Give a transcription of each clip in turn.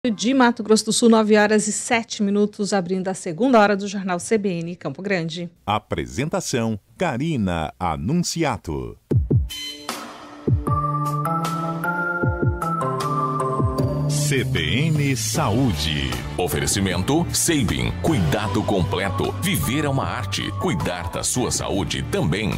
De Mato Grosso do Sul, 9h07, abrindo a segunda hora do Jornal CBN Campo Grande. Apresentação, Karina Anunciato. CBN Saúde. Oferecimento Sabin. Cuidado completo. Viver é uma arte. Cuidar da sua saúde também.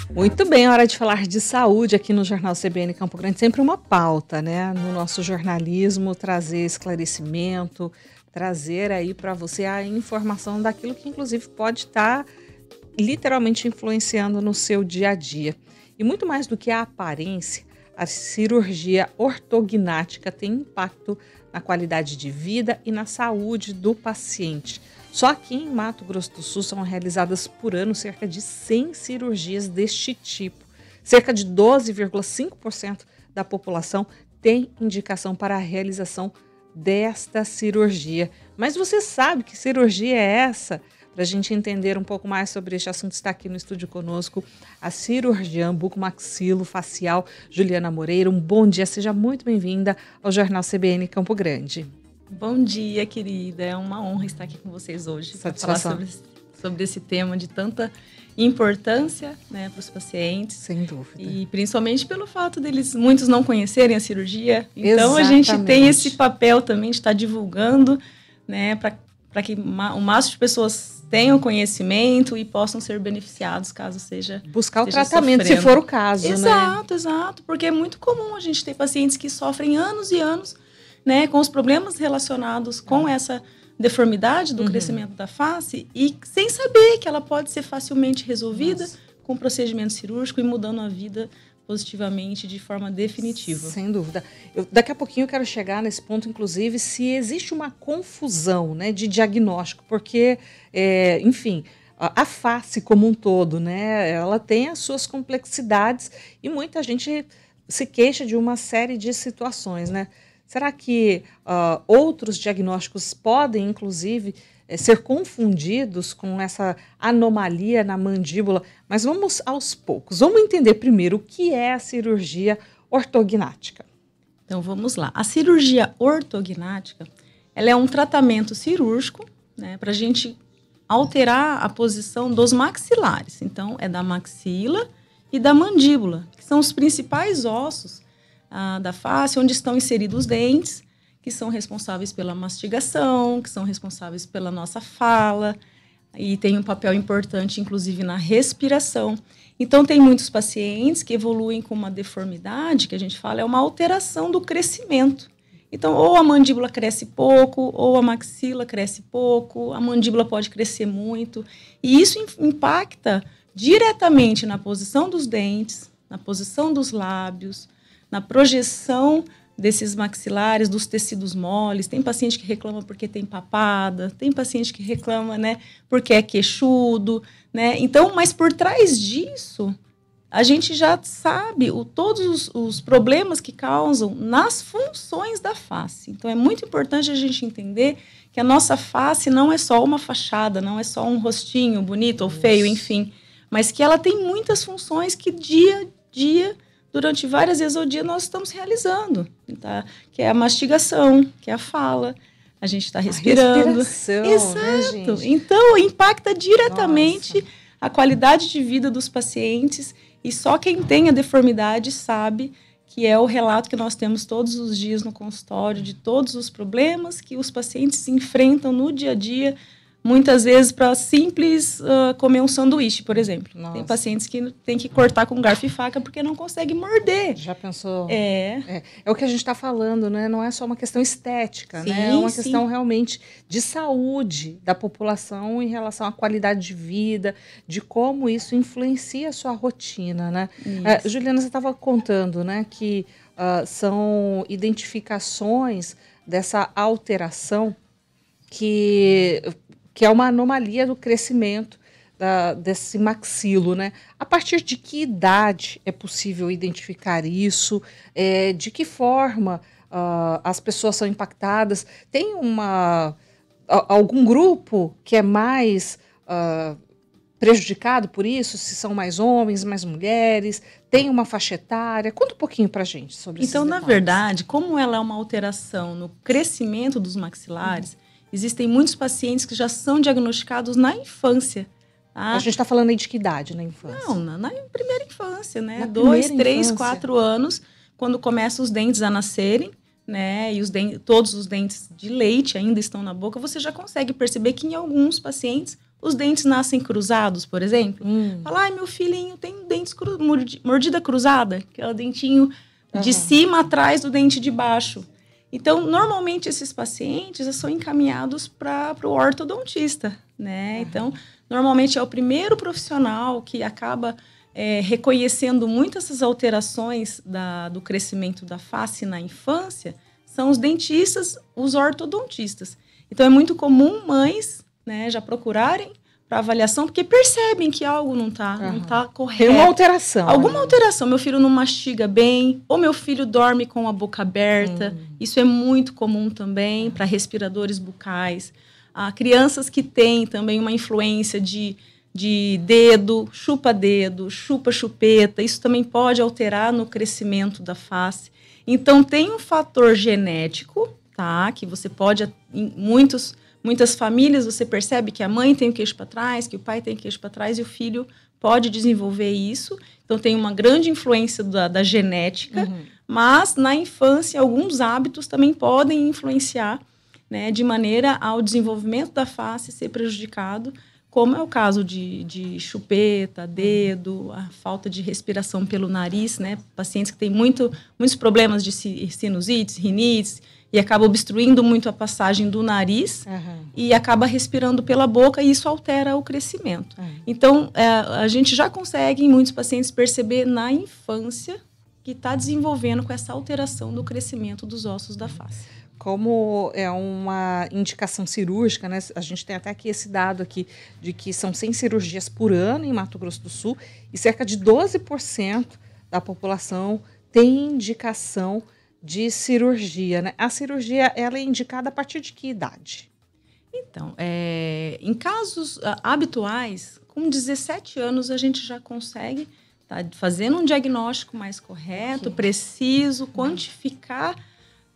Muito bem, hora de falar de saúde aqui no Jornal CBN Campo Grande. Sempre uma pauta, né? No nosso jornalismo, trazer esclarecimento, trazer aí para você a informação daquilo que inclusive pode estar literalmente influenciando no seu dia a dia. E muito mais do que a aparência, a cirurgia ortognática tem impacto na qualidade de vida e na saúde do paciente. Só aqui em Mato Grosso do Sul são realizadas por ano cerca de 100 cirurgias deste tipo. Cerca de 12,5% da população tem indicação para a realização desta cirurgia. Mas você sabe que cirurgia é essa? Para a gente entender um pouco mais sobre este assunto, está aqui no estúdio conosco a cirurgiã bucomaxilofacial Juliana Moreira. Um bom dia, seja muito bem-vinda ao Jornal CBN Campo Grande. Bom dia, querida. É uma honra estar aqui com vocês hoje para falar sobre esse tema de tanta importância, né, para os pacientes. Sem dúvida. E principalmente pelo fato muitos não conhecerem a cirurgia. Então, Exatamente. A gente tem esse papel também de estar divulgando, né, para que o máximo de pessoas tenham conhecimento e possam ser beneficiados caso seja buscar o esteja tratamento, sofrendo. se for o caso, Exato, porque é muito comum a gente ter pacientes que sofrem anos e anos, né, com os problemas relacionados com essa deformidade do crescimento da face e sem saber que ela pode ser facilmente resolvida com procedimento cirúrgico e mudando a vida positivamente de forma definitiva. Sem dúvida. Daqui a pouquinho eu quero chegar nesse ponto, inclusive, se existe uma confusão, né, de diagnóstico, porque, enfim, a face como um todo, né, ela tem as suas complexidades e muita gente se queixa de uma série de situações, né? Será que outros diagnósticos podem, inclusive, ser confundidos com essa anomalia na mandíbula? Mas vamos aos poucos. Vamos entender primeiro o que é a cirurgia ortognática. Então, vamos lá. A cirurgia ortognática, ela é um tratamento cirúrgico, né, para a gente alterar a posição dos maxilares. Então, é da maxila e da mandíbula, que são os principais ossos da face, onde estão inseridos os dentes, que são responsáveis pela mastigação, que são responsáveis pela nossa fala, e tem um papel importante, inclusive, na respiração. Então, tem muitos pacientes que evoluem com uma deformidade, que a gente fala, é uma alteração do crescimento. Então, ou a mandíbula cresce pouco, ou a maxila cresce pouco, a mandíbula pode crescer muito, e isso impacta diretamente na posição dos dentes, na posição dos lábios, na projeção desses maxilares, dos tecidos moles. Tem paciente que reclama porque tem papada, tem paciente que reclama, né, porque é queixudo, né? Então, mas por trás disso, a gente já sabe todos os problemas que causam nas funções da face. Então, é muito importante a gente entender que a nossa face não é só uma fachada, não é só um rostinho bonito ou feio, enfim, mas que ela tem muitas funções que dia a dia, durante várias vezes ao dia, nós estamos realizando, tá? Que é a mastigação, que é a fala, a gente está respirando. Exato. Né, gente? Então, impacta diretamente a qualidade de vida dos pacientes e só quem tem a deformidade sabe que é o relato que nós temos todos os dias no consultório de todos os problemas que os pacientes enfrentam no dia a dia, muitas vezes para simples comer um sanduíche, por exemplo. Nossa. Tem pacientes que têm que cortar com garfo e faca porque não conseguem morder. Já pensou? É o que a gente está falando, né? Não é só uma questão estética, sim, né? É uma sim. questão realmente de saúde da população em relação à qualidade de vida, de como isso influencia a sua rotina, né? Juliana, você estava contando, né, que são identificações dessa alteração que é uma anomalia do crescimento desse maxilo, né? A partir de que idade é possível identificar isso? De que forma as pessoas são impactadas? Tem algum grupo que é mais prejudicado por isso? Se são mais homens, mais mulheres? Tem uma faixa etária? Conta um pouquinho pra gente sobre isso. Então, na verdade, como ela é uma alteração no crescimento dos maxilares, existem muitos pacientes que já são diagnosticados na infância. Tá? A gente está falando aí de que idade na infância? Não, na primeira infância, né? Na 2, primeira 3, infância. 4 anos, quando começam os dentes a nascerem, né? E todos os dentes de leite ainda estão na boca, você já consegue perceber que em alguns pacientes os dentes nascem cruzados, por exemplo. Fala, ai, meu filhinho tem dentes mordida cruzada, que é o dentinho de cima atrás do dente de baixo. Então, normalmente, esses pacientes são encaminhados para o ortodontista, né? Então, normalmente é o primeiro profissional que acaba reconhecendo muitas essas alterações do crescimento da face na infância, são os dentistas, os ortodontistas. Então, é muito comum mães, né, já procurarem para avaliação, porque percebem que algo não tá correto. Tem uma alteração. Alguma alteração. Meu filho não mastiga bem, ou meu filho dorme com a boca aberta. Isso é muito comum também para respiradores bucais. Crianças que têm também uma influência de dedo, chupa-chupeta. Isso também pode alterar no crescimento da face. Então, tem um fator genético, tá? Que você pode, em muitas famílias, você percebe que a mãe tem o queixo para trás, que o pai tem o queixo para trás e o filho pode desenvolver isso. Então, tem uma grande influência da genética, mas na infância, alguns hábitos também podem influenciar, né, de maneira ao desenvolvimento da face ser prejudicado, como é o caso de chupeta, dedo, a falta de respiração pelo nariz, né? Pacientes que têm muitos problemas de sinusites, rinites, e acaba obstruindo muito a passagem do nariz e acaba respirando pela boca e isso altera o crescimento. Então, a gente já consegue, em muitos pacientes, perceber na infância que está desenvolvendo com essa alteração do crescimento dos ossos da face. Como é uma indicação cirúrgica, né? A gente tem até aqui esse dado aqui de que são 100 cirurgias por ano em Mato Grosso do Sul e cerca de 12% da população tem indicação de cirurgia, né? A cirurgia, ela é indicada a partir de que idade? Então, em casos habituais, com 17 anos a gente já consegue estar fazendo um diagnóstico mais correto, preciso, quantificar.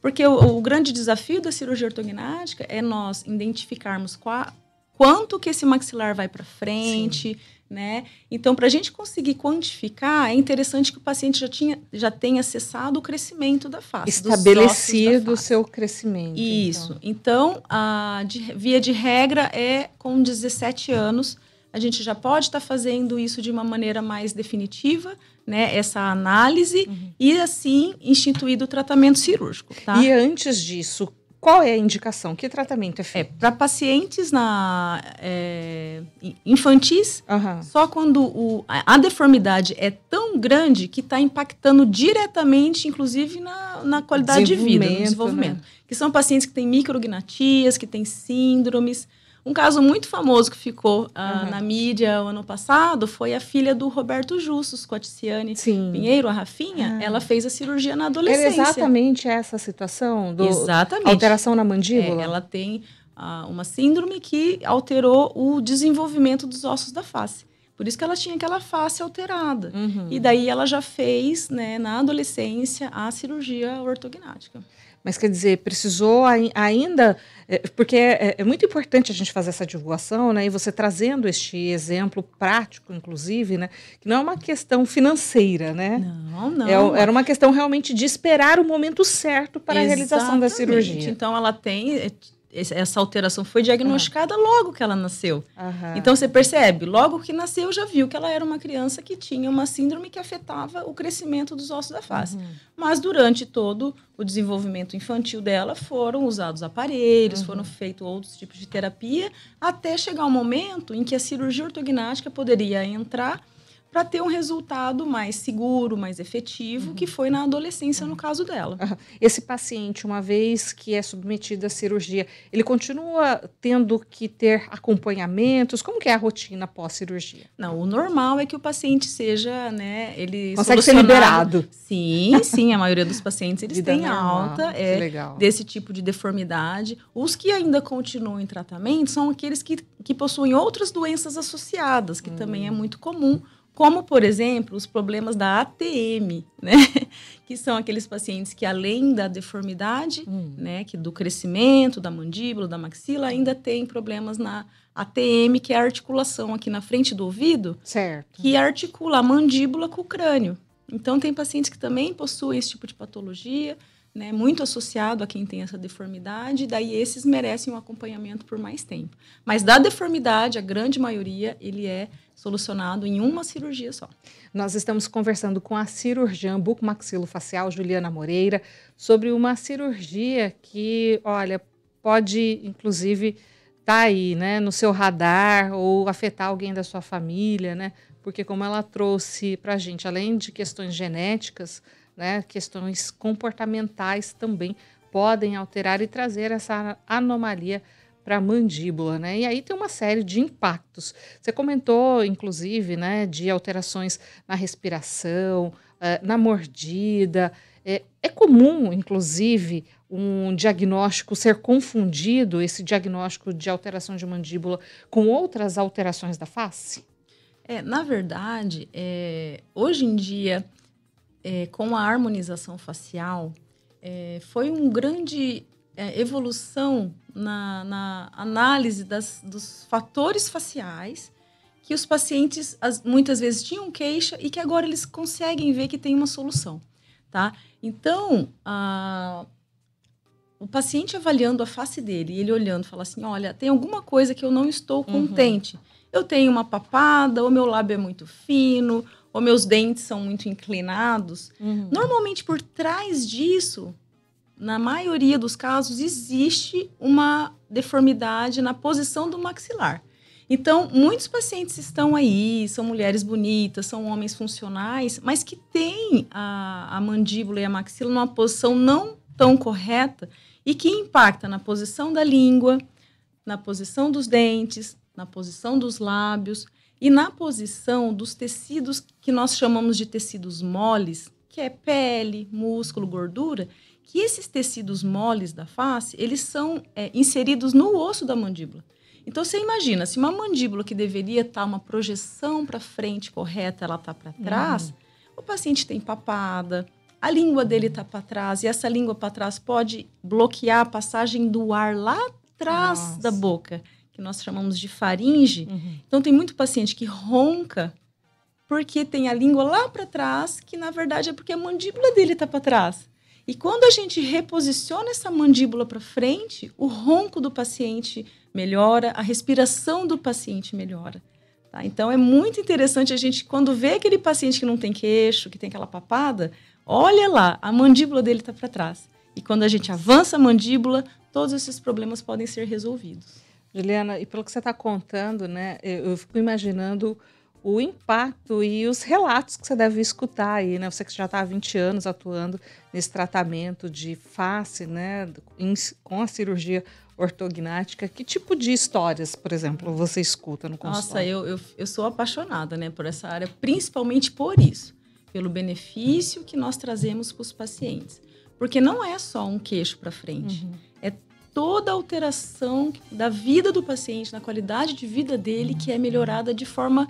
Porque o grande desafio da cirurgia ortognática é nós identificarmos quanto que esse maxilar vai para frente, né? Então, para a gente conseguir quantificar, é interessante que o paciente já tenha acessado o crescimento da face. Estabelecido o seu crescimento. Isso. Então, via de regra, com 17 anos, a gente já pode estar fazendo isso de uma maneira mais definitiva, né, essa análise, e assim instituído o tratamento cirúrgico. Tá? E antes disso, qual é a indicação? Que tratamento é feito? Para pacientes infantis, só quando a deformidade é tão grande que está impactando diretamente, inclusive, na qualidade de vida, no desenvolvimento. Né? Que são pacientes que têm micrognatias, que têm síndromes. Um caso muito famoso que ficou na mídia o ano passado foi a filha do Roberto Justus, com a Ticiane Pinheiro, a Rafinha. Ela fez a cirurgia na adolescência. Era exatamente essa situação? Exatamente. Alteração na mandíbula? Ela tem uma síndrome que alterou o desenvolvimento dos ossos da face. Por isso que ela tinha aquela face alterada. E daí ela já fez, né, na adolescência, a cirurgia ortognática. Mas quer dizer, precisou ainda... Porque é muito importante a gente fazer essa divulgação, né? E você trazendo este exemplo prático, inclusive, né? Que não é uma questão financeira, né? Não. Era uma questão realmente de esperar o momento certo para a realização da cirurgia. Então, ela tem... Essa alteração foi diagnosticada logo que ela nasceu. Então, você percebe, logo que nasceu, já viu que ela era uma criança que tinha uma síndrome que afetava o crescimento dos ossos da face. Mas, durante todo o desenvolvimento infantil dela, foram usados aparelhos, foram feitos outros tipos de terapia, até chegar um momento em que a cirurgia ortognática poderia entrar para ter um resultado mais seguro, mais efetivo, que foi na adolescência, no caso dela. Esse paciente, uma vez que é submetido à cirurgia, ele continua tendo que ter acompanhamentos? Como que é a rotina pós-cirurgia? Não, o normal é que o paciente seja, né, ele consegue ser liberado. Sim, a maioria dos pacientes, eles Vida têm normal, alta legal. desse tipo de deformidade. Os que ainda continuam em tratamento são aqueles que possuem outras doenças associadas, que também é muito comum, como, por exemplo, os problemas da ATM, né? Que são aqueles pacientes que, além da deformidade, né, que do crescimento da mandíbula, da maxila, ainda tem problemas na ATM, que é a articulação aqui na frente do ouvido, certo, que articula a mandíbula com o crânio. Então, tem pacientes que também possuem esse tipo de patologia, né, muito associado a quem tem essa deformidade, daí esses merecem um acompanhamento por mais tempo. Mas da deformidade, a grande maioria, ele é solucionado em uma cirurgia só. Nós estamos conversando com a cirurgiã bucomaxilofacial Juliana Moreira sobre uma cirurgia que, olha, pode inclusive estar aí, né, no seu radar ou afetar alguém da sua família, né? Porque como ela trouxe para a gente, além de questões genéticas, né, questões comportamentais também podem alterar e trazer essa anomalia para a mandíbula, né? E aí tem uma série de impactos. Você comentou, inclusive, né, de alterações na respiração, na mordida. É comum, inclusive, um diagnóstico ser confundido, esse diagnóstico de alteração de mandíbula, com outras alterações da face? Na verdade, hoje em dia, com a harmonização facial, foi uma grande evolução na análise dos fatores faciais que os pacientes muitas vezes tinham queixa e que agora eles conseguem ver que tem uma solução, tá? Então, o paciente avaliando a face dele, ele olhando, fala assim, olha, tem alguma coisa que eu não estou contente. Eu tenho uma papada, ou meu lábio é muito fino, ou meus dentes são muito inclinados. Normalmente, por trás disso, na maioria dos casos, existe uma deformidade na posição do maxilar. Então, muitos pacientes estão aí, são mulheres bonitas, são homens funcionais, mas que têm a mandíbula e a maxila numa posição não tão correta e que impacta na posição da língua, na posição dos dentes, na posição dos lábios e na posição dos tecidos que nós chamamos de tecidos moles, que é pele, músculo, gordura, que esses tecidos moles da face, eles são inseridos no osso da mandíbula. Então, você imagina, se uma mandíbula que deveria estar uma projeção para frente correta, ela está para trás, o paciente tem papada, a língua dele está para trás, e essa língua para trás pode bloquear a passagem do ar lá atrás da boca, que nós chamamos de faringe. Então, tem muito paciente que ronca porque tem a língua lá para trás, que na verdade é porque a mandíbula dele está para trás. E quando a gente reposiciona essa mandíbula para frente, o ronco do paciente melhora, a respiração do paciente melhora. Tá? Então, é muito interessante a gente, quando vê aquele paciente que não tem queixo, que tem aquela papada, olha lá, a mandíbula dele está para trás. E quando a gente avança a mandíbula, todos esses problemas podem ser resolvidos. Juliana, e pelo que você está contando, né, eu fico imaginando o impacto e os relatos que você deve escutar aí, né? Você que já está há 20 anos atuando nesse tratamento de face, né, com a cirurgia ortognática. Que tipo de histórias, por exemplo, você escuta no consultório? Nossa, eu sou apaixonada, né, por essa área, principalmente por isso, pelo benefício que nós trazemos para os pacientes. Porque não é só um queixo para frente, é toda a alteração da vida do paciente, na qualidade de vida dele, que é melhorada de forma,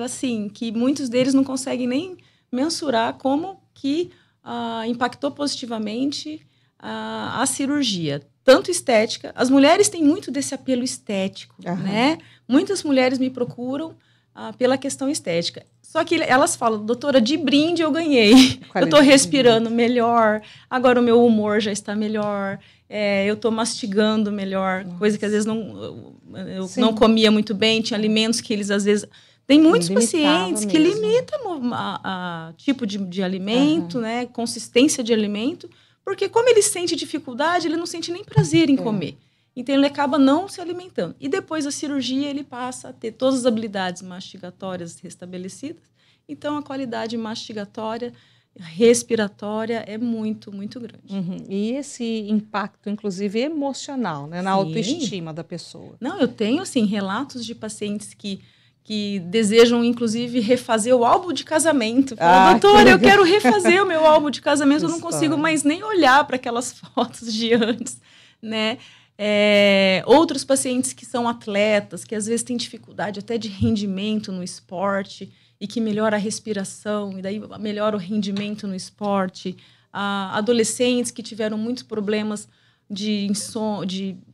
assim, que muitos deles não conseguem nem mensurar como que impactou positivamente a cirurgia. Tanto estética, as mulheres têm muito desse apelo estético, né? Muitas mulheres me procuram pela questão estética. Só que elas falam, doutora, de brinde eu ganhei. Eu estou respirando melhor, agora o meu humor já está melhor, eu estou mastigando melhor, coisa que às vezes eu não comia muito bem, tinha alimentos que eles às vezes... Tem muitos pacientes que limitam a tipo de alimento, né, consistência de alimento, porque como ele sente dificuldade, ele não sente nem prazer em comer. então ele acaba não se alimentando. E depois da cirurgia ele passa a ter todas as habilidades mastigatórias restabelecidas, então a qualidade mastigatória, respiratória é muito, muito grande. E esse impacto, inclusive, emocional, né, na autoestima da pessoa. Não, eu tenho, assim, relatos de pacientes que desejam, inclusive, refazer o álbum de casamento. Falam, doutora, eu quero refazer o meu álbum de casamento, eu não consigo mais nem olhar para aquelas fotos de antes, né? Outros pacientes que são atletas, que às vezes têm dificuldade até de rendimento no esporte, e que melhora a respiração, e daí melhora o rendimento no esporte. Adolescentes que tiveram muitos problemas de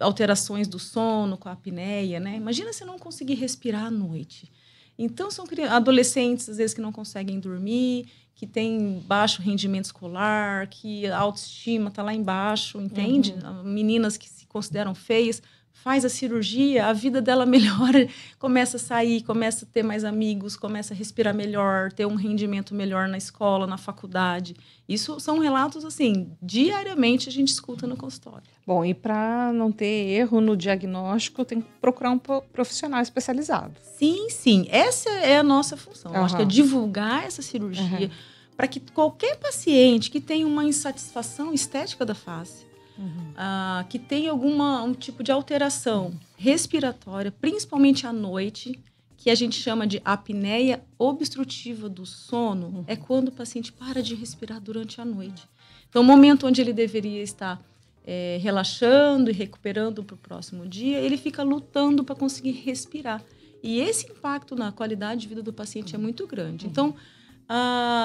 alterações do sono, com a apneia, né? Imagina se não conseguir respirar à noite. Então, são adolescentes, às vezes, que não conseguem dormir, que têm baixo rendimento escolar, que a autoestima está lá embaixo, entende? Meninas que se consideram feias, faz a cirurgia, a vida dela melhora, começa a sair, começa a ter mais amigos, começa a respirar melhor, ter um rendimento melhor na escola, na faculdade. Isso são relatos, assim, diariamente a gente escuta no consultório. Bom, e para não ter erro no diagnóstico, tem que procurar um profissional especializado. Sim, sim. Essa é a nossa função. Eu acho que é divulgar essa cirurgia para que qualquer paciente que tenha uma insatisfação estética da face, que tem um tipo de alteração respiratória, principalmente à noite, que a gente chama de apneia obstrutiva do sono, é quando o paciente para de respirar durante a noite. Então, o momento onde ele deveria estar relaxando e recuperando para o próximo dia, ele fica lutando para conseguir respirar. E esse impacto na qualidade de vida do paciente é muito grande. Então,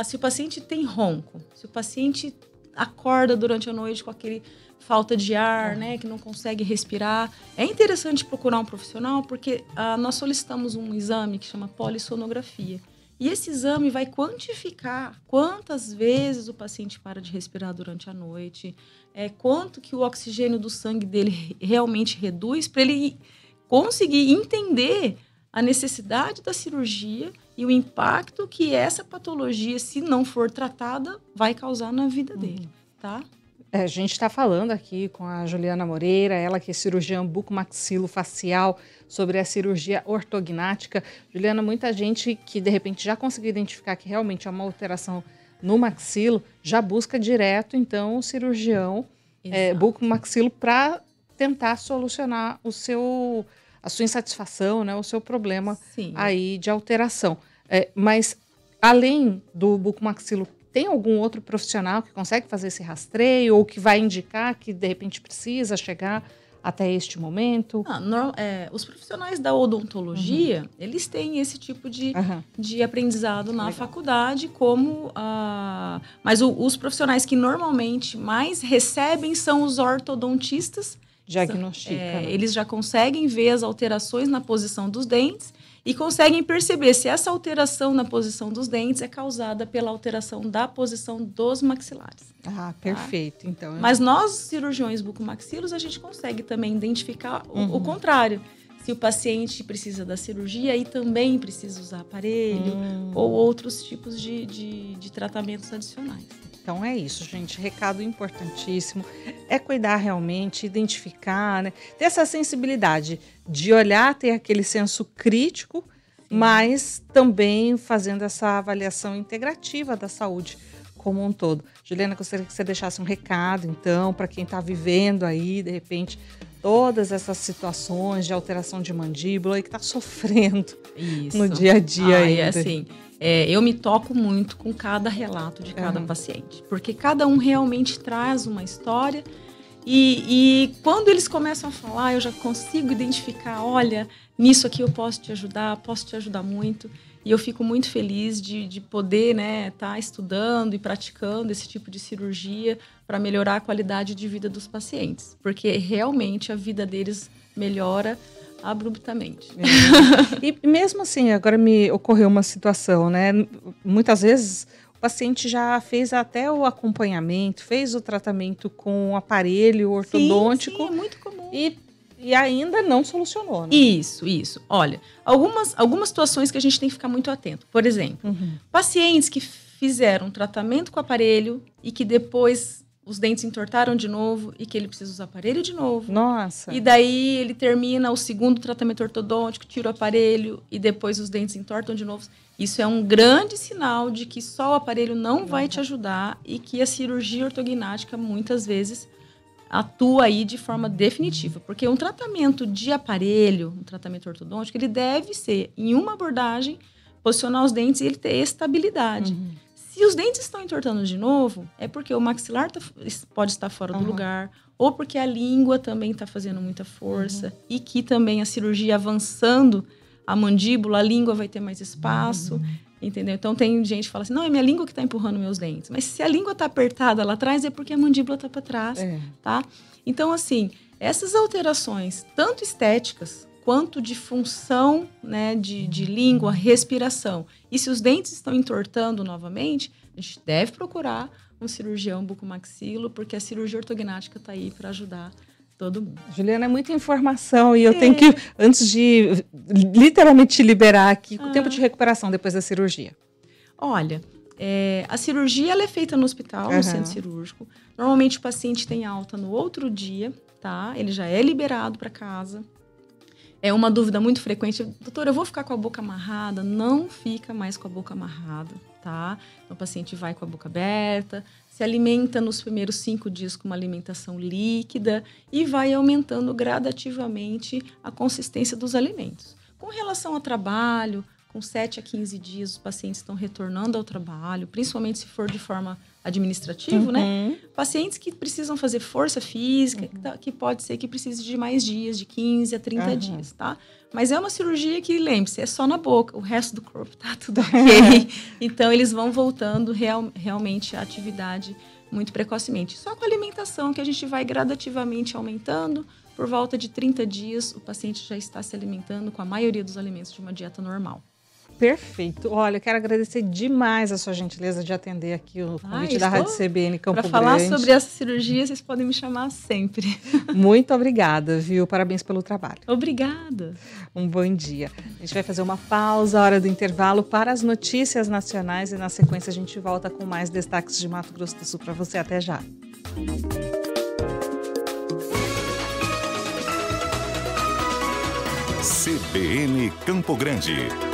se o paciente tem ronco, se o paciente acorda durante a noite com aquele falta de ar, né, que não consegue respirar, é interessante procurar um profissional, porque nós solicitamos um exame que chama polissonografia. E esse exame vai quantificar quantas vezes o paciente para de respirar durante a noite, quanto que o oxigênio do sangue dele realmente reduz, para ele conseguir entender a necessidade da cirurgia e o impacto que essa patologia, se não for tratada, vai causar na vida dele, tá? A gente está falando aqui com a Juliana Moreira, ela que é cirurgiã bucomaxilofacial, sobre a cirurgia ortognática. Juliana, muita gente que de repente já conseguiu identificar que realmente é uma alteração no maxilo, já busca direto, então, o cirurgião bucomaxilo para tentar solucionar a sua insatisfação, né, o seu problema aí de alteração. Mas, além do bucomaxilo, tem algum outro profissional que consegue fazer esse rastreio ou que vai indicar que, de repente, precisa chegar até este momento? Os profissionais da odontologia, eles têm esse tipo de aprendizado na faculdade, mas os profissionais que normalmente mais recebem são os ortodontistas. Diagnostica. Eles já conseguem ver as alterações na posição dos dentes e conseguem perceber se essa alteração na posição dos dentes é causada pela alteração da posição dos maxilares. Perfeito. Então, mas nós, cirurgiões bucomaxilos, a gente consegue também identificar o contrário. Se o paciente precisa da cirurgia e também precisa usar aparelho ou outros tipos de tratamentos adicionais. Então é isso, gente. Recado importantíssimo. É cuidar realmente, identificar, né? Ter essa sensibilidade de olhar, ter aquele senso crítico, mas também fazendo essa avaliação integrativa da saúde como um todo. Juliana, gostaria que você deixasse um recado, então, para quem está vivendo aí, de repente, todas essas situações de alteração de mandíbula e que está sofrendo no dia a dia ainda. Eu me toco muito com cada relato de cada paciente, porque cada um realmente traz uma história e quando eles começam a falar, eu já consigo identificar, olha, nisso aqui eu posso te ajudar muito, e eu fico muito feliz de poder, né, tá estudando e praticando esse tipo de cirurgia para melhorar a qualidade de vida dos pacientes, porque realmente a vida deles melhora abruptamente. E mesmo assim, agora me ocorreu uma situação, né? Muitas vezes o paciente já fez até o acompanhamento, fez o tratamento com o aparelho ortodôntico. Sim, é muito comum. E ainda não solucionou, né? Isso. Olha, algumas situações que a gente tem que ficar muito atento. Por exemplo, pacientes que fizeram tratamento com aparelho e que depois os dentes entortaram de novo e que ele precisa usar aparelho de novo. Nossa. E daí ele termina o segundo tratamento ortodôntico, tira o aparelho e depois os dentes entortam de novo. Isso é um grande sinal de que só o aparelho não vai te ajudar e que a cirurgia ortognática muitas vezes atua aí de forma definitiva. Porque um tratamento de aparelho, um tratamento ortodôntico, ele deve ser, em uma abordagem, posicionar os dentes e ele ter estabilidade. Se os dentes estão entortando de novo, é porque o maxilar pode estar fora do lugar, ou porque a língua também está fazendo muita força, e que também a cirurgia avançando a mandíbula, a língua vai ter mais espaço, entendeu? Então tem gente que fala assim, não, é minha língua que está empurrando meus dentes. Mas se a língua está apertada lá atrás, é porque a mandíbula está para trás, tá? Então, assim, essas alterações, tanto estéticas, quanto de função, né, de língua, respiração. E se os dentes estão entortando novamente, a gente deve procurar um cirurgião bucomaxilo, porque a cirurgia ortognática está aí para ajudar todo mundo. Juliana, é muita informação e eu tenho que, antes de literalmente te liberar aqui, o tempo de recuperação depois da cirurgia. Olha, a cirurgia ela é feita no hospital, no centro cirúrgico. Normalmente o paciente tem alta no outro dia, tá? Ele já é liberado para casa. É uma dúvida muito frequente. Doutor, eu vou ficar com a boca amarrada? Não fica mais com a boca amarrada, tá? Então, o paciente vai com a boca aberta, se alimenta nos primeiros 5 dias com uma alimentação líquida e vai aumentando gradativamente a consistência dos alimentos. Com relação ao trabalho, com 7 a 15 dias, os pacientes estão retornando ao trabalho, principalmente se for de forma administrativa, né? Pacientes que precisam fazer força física, que pode ser que precise de mais dias, de 15 a 30 dias, tá? Mas é uma cirurgia que, lembre-se, é só na boca, o resto do corpo tá tudo ok. Então, eles vão voltando realmente à atividade muito precocemente. Só com a alimentação, que a gente vai gradativamente aumentando, por volta de 30 dias, o paciente já está se alimentando com a maioria dos alimentos de uma dieta normal. Perfeito. Olha, eu quero agradecer demais a sua gentileza de atender aqui o convite da Rádio CBN Campo Grande. Para falar sobre essa cirurgia, vocês podem me chamar sempre. Muito obrigada, viu? Parabéns pelo trabalho. Obrigada. Um bom dia. A gente vai fazer uma pausa, hora do intervalo, para as notícias nacionais e na sequência a gente volta com mais destaques de Mato Grosso do Sul para você. Até já. CBN Campo Grande.